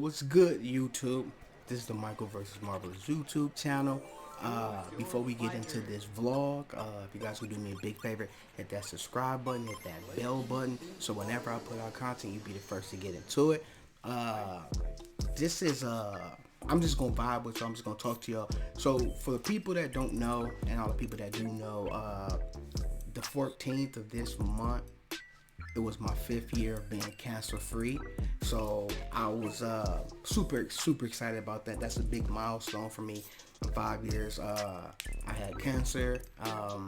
What's good, YouTube? This is the Michael vs. Marvelous YouTube channel. Before we get into this vlog, if you guys would do me a big favor, hit that subscribe button, hit that bell button, so whenever I put out content, you'll be the first to get into it. This is I'm just gonna vibe with you. I'm just gonna talk to y'all. So for the people that don't know, and all the people that do know, the 14th of this month, it was my 5th year of being cancer free. So I was super excited about that. That's a big milestone for me. 5 years. I had cancer. I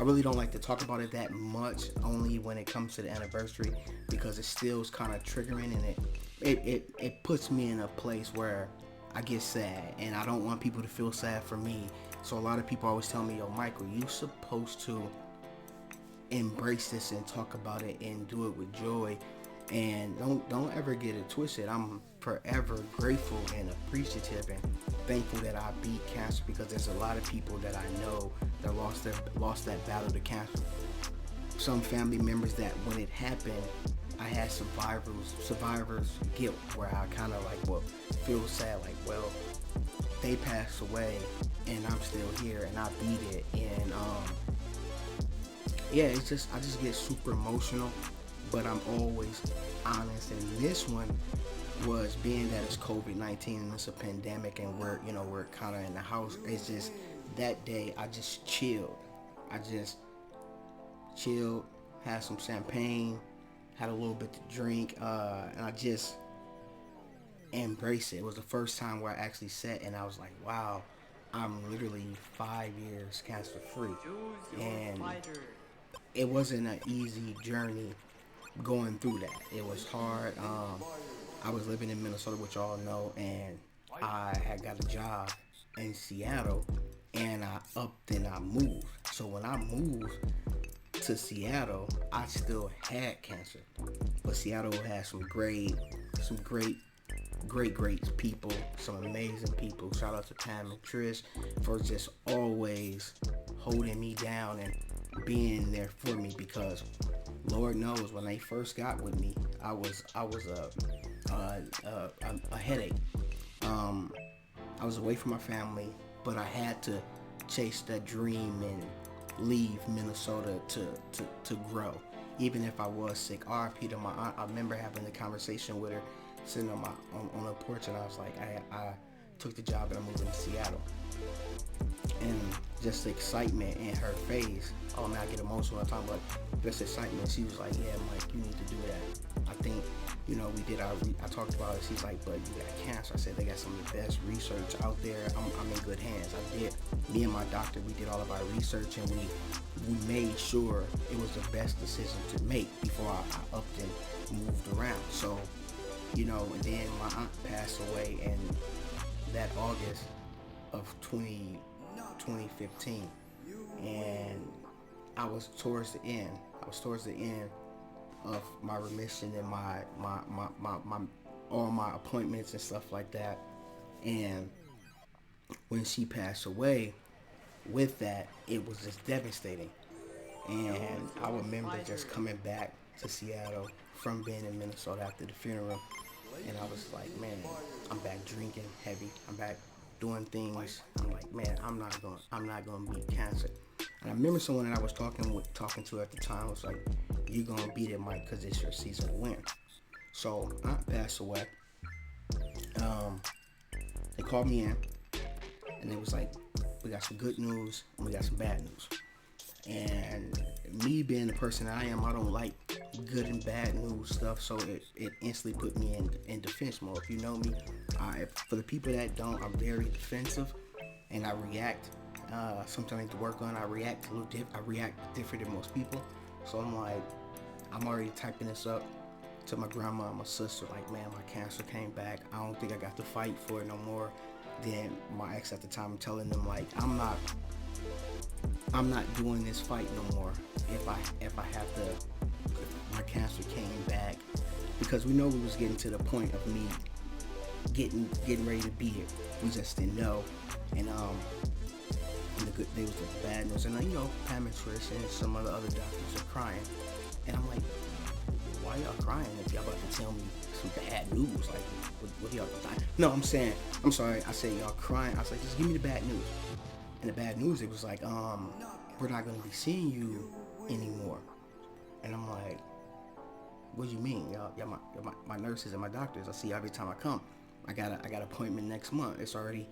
really don't like to talk about it that much, only when it comes to the anniversary, because it still is kind of triggering, and it puts me in a place where I get sad, and I don't want people to feel sad for me. So a lot of people always tell me, yo, Michael, you supposed to embrace this and talk about it and do it with joy, and don't ever get it twisted. I'm forever grateful and appreciative and thankful that I beat cancer, because there's a lot of people that I know that lost that battle to cancer. Some family members that when it happened, I had survivors guilt, where I kind of feel sad, like, well, they passed away and I'm still here and I beat it. And yeah, I just get super emotional, but I'm always honest. And this one was, being that it's COVID-19 and it's a pandemic, and we're kind of in the house. It's just that day I just chilled. Had some champagne, had a little bit to drink, and I just embraced it. It was the first time where I actually sat and I was like, wow, I'm literally 5 years cancer free. And it wasn't an easy journey going through that. It was hard. I was living in Minnesota, which y'all know, and I had got a job in Seattle, and I upped and I moved. So when I moved to Seattle, I still had cancer, but Seattle had some great people, some amazing people. Shout out to Pam and Trish for just always holding me down and being there for me, because Lord knows when they first got with me, I was a headache. I was away from my family, but I had to chase that dream and leave Minnesota to grow, even if I was sick. RIP to my aunt. I remember having a conversation with her, sitting on a porch, and I was like, I took the job and I'm moving to Seattle. And just the excitement in her face. Oh man, I get emotional when I talk about just excitement. She was like, yeah, Mike, you need to do that. I think, I talked about it. She's like, but you got cancer. I said, they got some of the best research out there. I'm in good hands. Me and my doctor, we did all of our research, and we made sure it was the best decision to make before I upped and moved around. So, and then my aunt passed away in that August of 2015, and I was towards the end of my remission and my all my appointments and stuff like that. And when she passed away, with that, it was just devastating. And I remember just coming back to Seattle from being in Minnesota after the funeral, and I was like, man, I'm back drinking heavy. I'm back doing things. I'm like, man, I'm not gonna beat cancer. And I remember someone that I was talking to at the time was like, you're gonna beat it, Mike, because it's your season to win. So I passed away. They called me in, and it was like, we got some good news and we got some bad news. And me being the person I am, I don't like good and bad news stuff, so it instantly put me in defense mode. If you know me, for the people that don't, I'm very defensive, and I react. Sometimes I need to work on. I react different than most people. So I'm like, I'm already typing this up to my grandma and my sister, like, man, my cancer came back. I don't think I got to fight for it no more. Then my ex at the time, I'm telling them, like, I'm not doing this fight no more. If my cancer came back, because we know we was getting to the point of me getting ready to beat it. We just didn't know. And the good news was the bad news. And Pam and Trish and some of the other doctors are crying, and I'm like, why y'all crying if y'all about to tell me some bad news? Like, what y'all dying? No, I'm saying, I'm sorry. I said y'all crying. I was like, just give me the bad news. And the bad news, it was like, we're not gonna be seeing you anymore. And I'm like, what do you mean? Y'all my nurses and my doctors. I see you every time I come. I got an appointment next month. It's already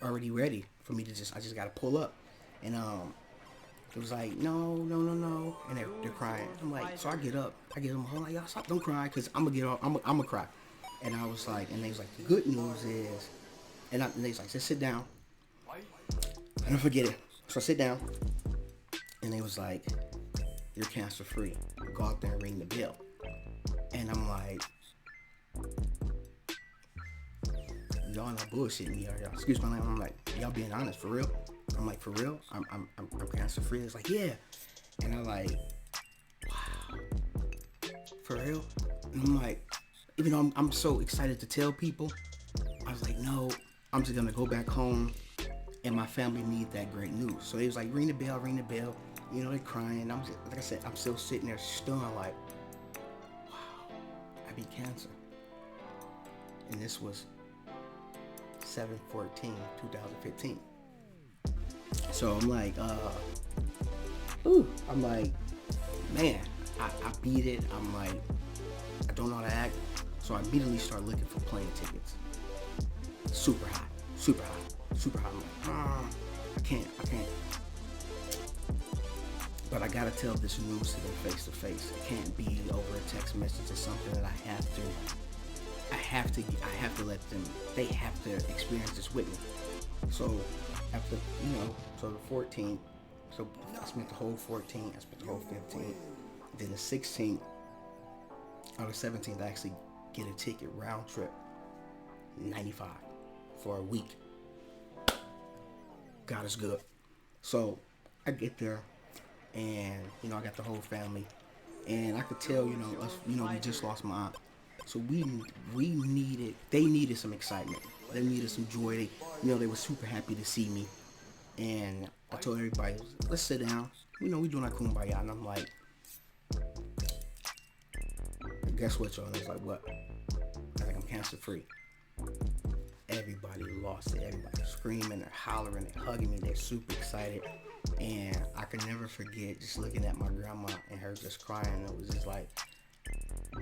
ready for me to I just gotta pull up. And it was like, no, and they're crying. I'm like, so I get up, I get them home, like, y'all stop, don't cry, cause I'm gonna get off, I'm gonna cry. And I was like, and they was like, the good news is, and they was like, just sit down, and don't forget it. So I sit down, and they was like, you're cancer free. Go out there and ring the bell. And I'm like, y'all not bullshitting me, are y'all? Excuse my language. I'm like, y'all being honest, for real? I'm like, for real? I'm cancer free. It's like, yeah. And I'm like, wow, for real? And I'm like, even though I'm so excited to tell people, I was like, no, I'm just gonna go back home, and my family need that great news. So they was like, ring the bell, ring the bell. You know, they're crying. I'm just, like I said, I'm still sitting there stunned, like, wow, I beat cancer. And this was 7/14/2015. So I'm like, I'm like, man, I beat it. I'm like, I don't know how to act. So I immediately start looking for plane tickets. Super high. I'm like, I can't. But I gotta tell this news to them face to face. It can't be over a text message. It's something that I have to let them, they have to experience this with me. So after, so the 14th, so I spent the whole 14th, I spent the whole 15th, then the 16th, or the 17th, I actually get a ticket, round trip, 95 for a week. God is good. So I get there, and, I got the whole family, and I could tell, us, we just lost my aunt. So they needed some excitement. They needed some joy. They were super happy to see me. And I told everybody, let's sit down. We doing our kumbaya. And I'm like, guess what, y'all? And I was like, what? I was like, I'm cancer free. Everybody lost it. Everybody screaming, they're hollering, they're hugging me, they're super excited. And I can never forget just looking at my grandma and her just crying. It was just like,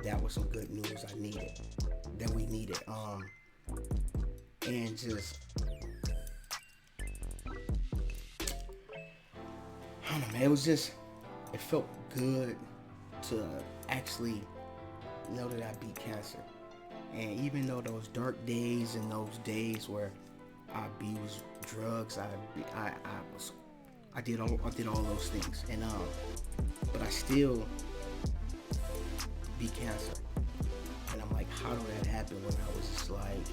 that was some good news I needed, that we needed. And just, I don't know, man, it felt good to actually know that I beat cancer. And even though those dark days and those days where I abused drugs, I did all those things, and but I still beat cancer. And I'm like, how did that happen when I was just like,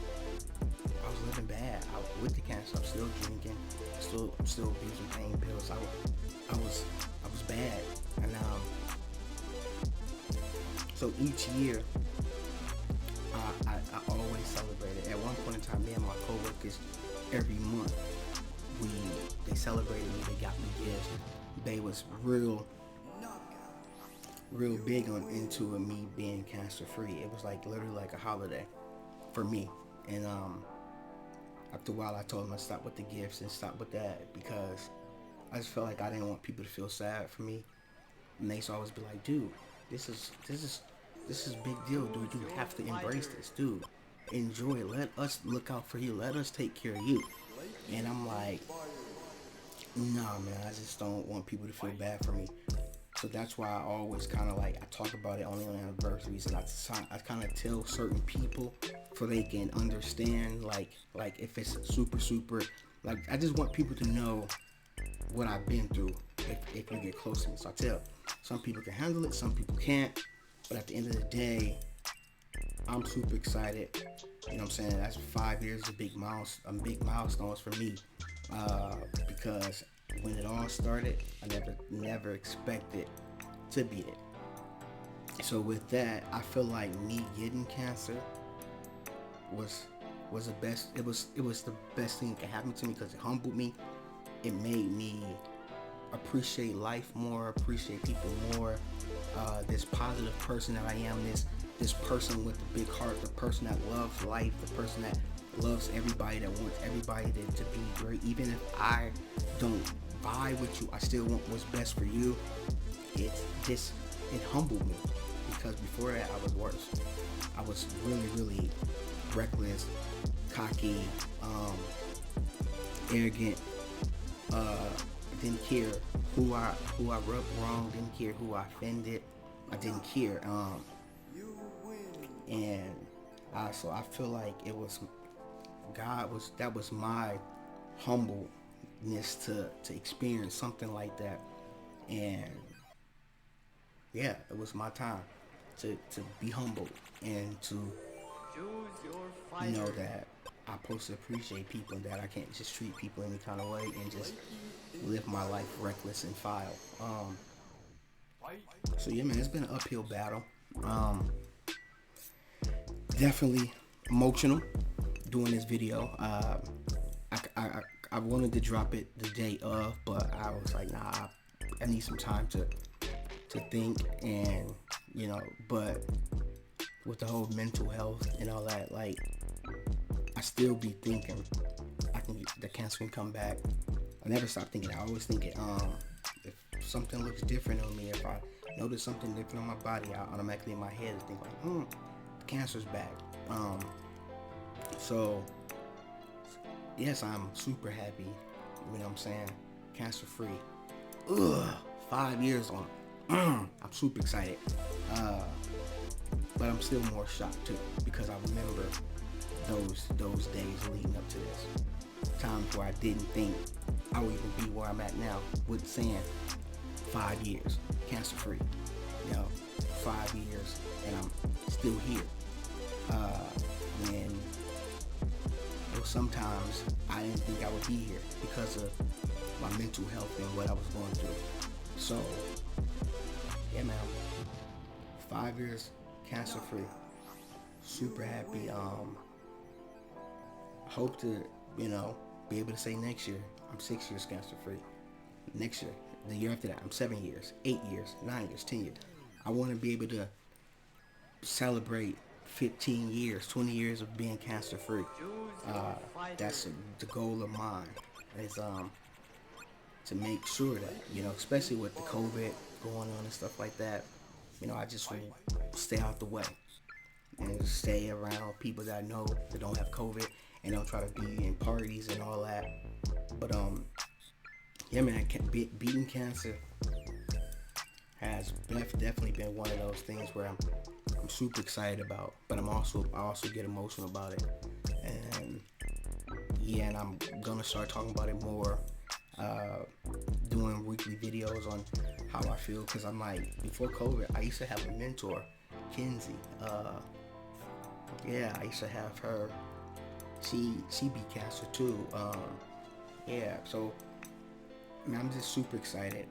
I was living bad with the cancer. I'm still drinking, I'm still abusing pain pills. I was bad, and so each year I always celebrated. At one point in time, me and my coworkers, every month they celebrated me. They got me gifts. They was real big into me being cancer free. It was like literally like a holiday for me. And after a while, I told them to stop with the gifts and stop with that, because I just felt like I didn't want people to feel sad for me. And they used to always be like, dude, this is a big deal, dude. You have to embrace this, dude. Enjoy it. Let us look out for you. Let us take care of you. And I'm like, nah, man, I just don't want people to feel bad for me. So that's why I always kind of like, I talk about it only on anniversaries, and I kind of tell certain people so they can understand, like if it's super, like, I just want people to know what I've been through if you get close to me. So I tell, some people can handle it, some people can't, but at the end of the day, I'm super excited. You know what I'm saying? That's 5 years of big milestones for me, because when it all started, I never expected to beat it. So with that, I feel like me getting cancer was the best. It was the best thing that could happen to me, because it humbled me. It made me appreciate life more, appreciate people more. this positive person that I am, this person with the big heart, the person that loves life, the person that loves everybody, that wants everybody to be great. Even if I don't vibe with you, I still want what's best for you. It humbled me, because before that I was worse. I was really, really reckless, cocky, arrogant. Didn't care who I rubbed wrong. Didn't care who I offended. I didn't care. So I feel like it was that was my humbleness to experience something like that. And yeah, it was my time to be humbled and to know that I'm supposed to appreciate people, that I can't just treat people any kind of way and just live my life reckless and foul. So yeah, man, it's been an uphill battle. Definitely emotional doing this video. I wanted to drop it the day of, but I was like, nah, I need some time to think, and but with the whole mental health and all that, like, I still be thinking the cancer can come back. I never stop thinking. I always think it. If something looks different on me, if I notice something different on my body, I automatically in my head think like, the cancer's back. So yes, I'm super happy. You know what I'm saying? Cancer free. 5 years on. I'm super excited. But I'm still more shocked too, because I remember those days leading up to this. Times where I didn't think I would even be where I'm at now, with saying 5 years cancer free. 5 years and I'm still here. When sometimes I didn't think I would be here because of my mental health and what I was going through. So yeah, man, 5 years cancer free. Super happy. Hope to be able to say next year I'm 6 years cancer free. Next year, the year after that, I'm 7 years, 8 years, 9 years, 10 years. I want to be able to celebrate 15 years, 20 years of being cancer free. That's the goal of mine, is to make sure that, especially with the COVID going on and stuff like that, I just want to stay out the way and stay around people that I know that don't have COVID, and don't try to be in parties and all that. But yeah, man, beating cancer has definitely been one of those things where I'm super excited about, but I also get emotional about it. And yeah, and I'm gonna start talking about it more, doing weekly videos on how I feel, because I'm like, before COVID, I used to have a mentor, Kinsey. I used to have her. She beat cancer too. So man, I'm just super excited.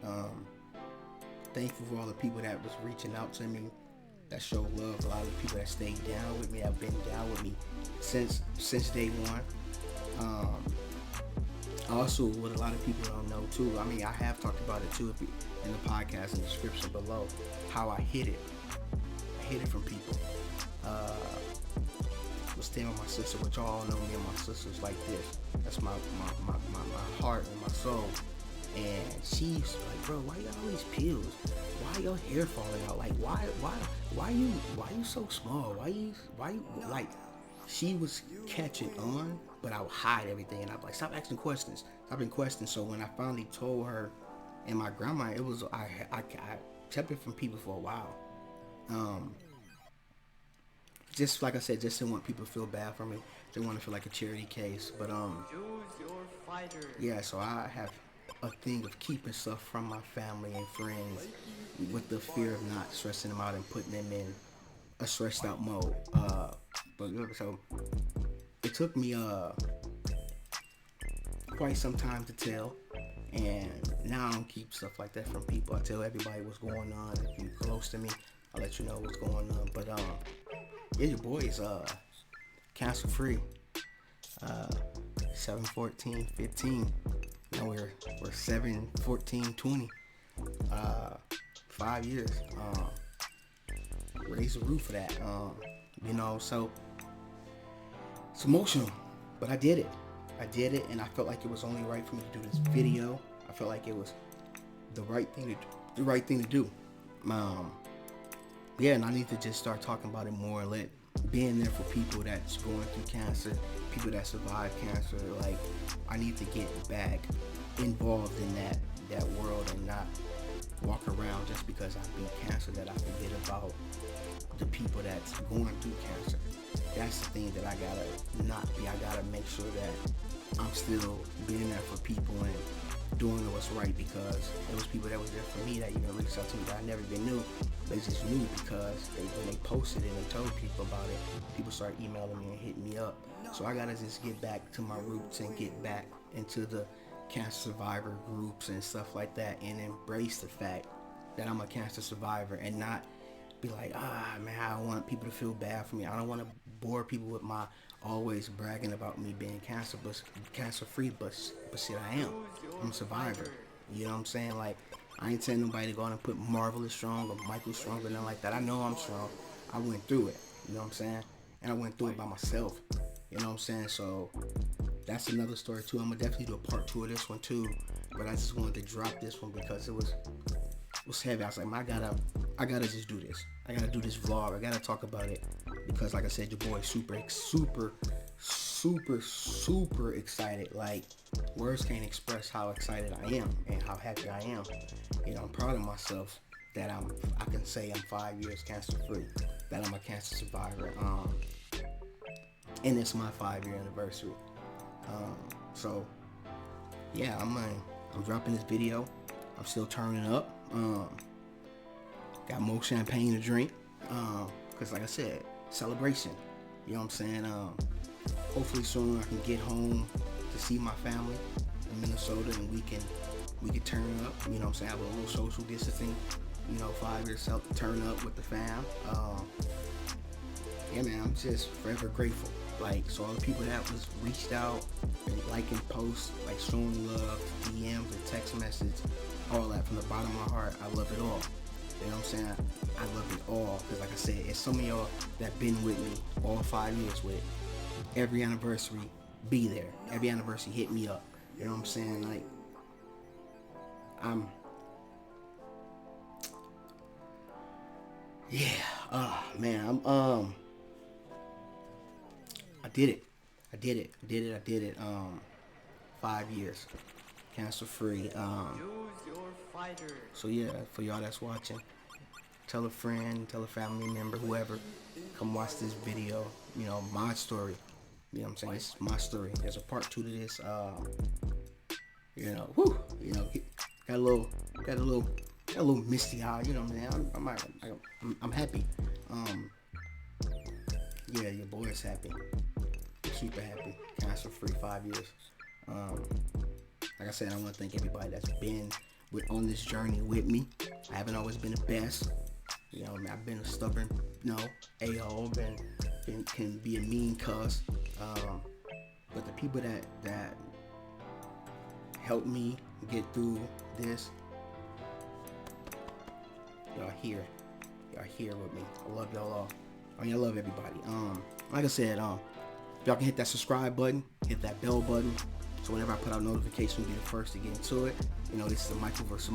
Thankful for all the people that was reaching out to me, that showed love. A lot of the people that stayed down with me, that have been down with me since day one. Also, what a lot of people don't know too, I have talked about it too in the podcast in the description below, how I hid it. I hid it from people. I was staying with my sister, which y'all know me and my sister's like this. That's my heart and my soul. And she's like, bro, why you got all these pills? Why your hair falling out? Like, why you so small? Why you like? She was catching on, but I would hide everything, and I'd be like, stop asking questions. I've been questioning. So when I finally told her and my grandma, it was I kept it from people for a while. Just like I said, just didn't want people to feel bad for me. Didn't want to feel like a charity case. But yeah. So I have a thing of keeping stuff from my family and friends, with the fear of not stressing them out and putting them in a stressed out mode. So it took me quite some time to tell, and now I don't keep stuff like that from people. I tell everybody what's going on. If you're close to me, I'll let you know what's going on. But yeah, your boy is cancer free. 7/14/15. Now we're 7/14/20. 5 years. Raise the roof for that. You know, so it's emotional, but I did it. I did it, and I felt like it was only right for me to do this video. I felt like it was the right thing to do. The right thing to do. Yeah, and I need to just start talking about it more and let being there for people that's going through cancer, people that survive cancer. Like, I need to get back involved in that world and not walk around just because I beat cancer that I forget about the people that's going through cancer. That's the thing that I gotta not be. I gotta make sure that I'm still being there for people and doing what's right, because there was people that was there for me that even reached out to me that I never even knew. They just knew because when they posted it and told people about it, people started emailing me and hitting me up. So I gotta just get back to my roots and get back into the cancer survivor groups and stuff like that, and embrace the fact that I'm a cancer survivor, and not be like, man, I don't want people to feel bad for me. I don't want to bore people with my always bragging about me being cancer free, but shit, I am. I'm a survivor. You know what I'm saying? Like, I ain't telling nobody to go out and put Marvel is strong or Michael strong or nothing like that. I know I'm strong. I went through it. You know what I'm saying? And I went through it by myself. You know what I'm saying? So that's another story too. I'm gonna definitely do a part 2 of this one too. But I just wanted to drop this one because it was heavy. I was like, I gotta just do this. I gotta do this vlog. I gotta talk about it because, like I said, your boy super excited. Like, words can't express how excited I am and how happy I am. You know, I'm proud of myself that I can say I'm 5 years cancer free, that I'm a cancer survivor. And it's my 5-year anniversary. So yeah, I'm dropping this video. I'm still turning up. Got more champagne to drink. Cause like I said, celebration. You know what I'm saying? Hopefully soon I can get home to see my family in Minnesota, and we can turn up. You know what I'm saying? Have a little social distancing. You know, 5 years turn up with the fam. Yeah, man, I'm just forever grateful. Like, so all the people that was reached out and liking posts, like showing love, DMs and text message, all that from the bottom of my heart, I love it all. You know what I'm saying? I love it all, because like I said, it's some of y'all that been with me all 5 years with every anniversary, be there. Every anniversary, hit me up. You know what I'm saying? Like, man, I did it. 5 years, cancer free. So yeah, for y'all that's watching, tell a friend, tell a family member, whoever, come watch this video. You know, my story. You know what I'm saying? This is my story. There's a part 2 to this. You know, you know, got a little misty eye. You know what I'm saying? I'm happy. Yeah, your boy is happy. Super happy. Cancer free 5 years. Like I said, I want to thank everybody that's been on this journey with me. I haven't always been the best. You know, I've been a stubborn, a-hole, can be a mean cuss. But the people that helped me get through this, y'all here with me. I love y'all all. I mean, I love everybody. Like I said, y'all can hit that subscribe button, hit that bell button, so whenever I put out notifications, you'll be the first to get into it. You know, this is the Michael vs.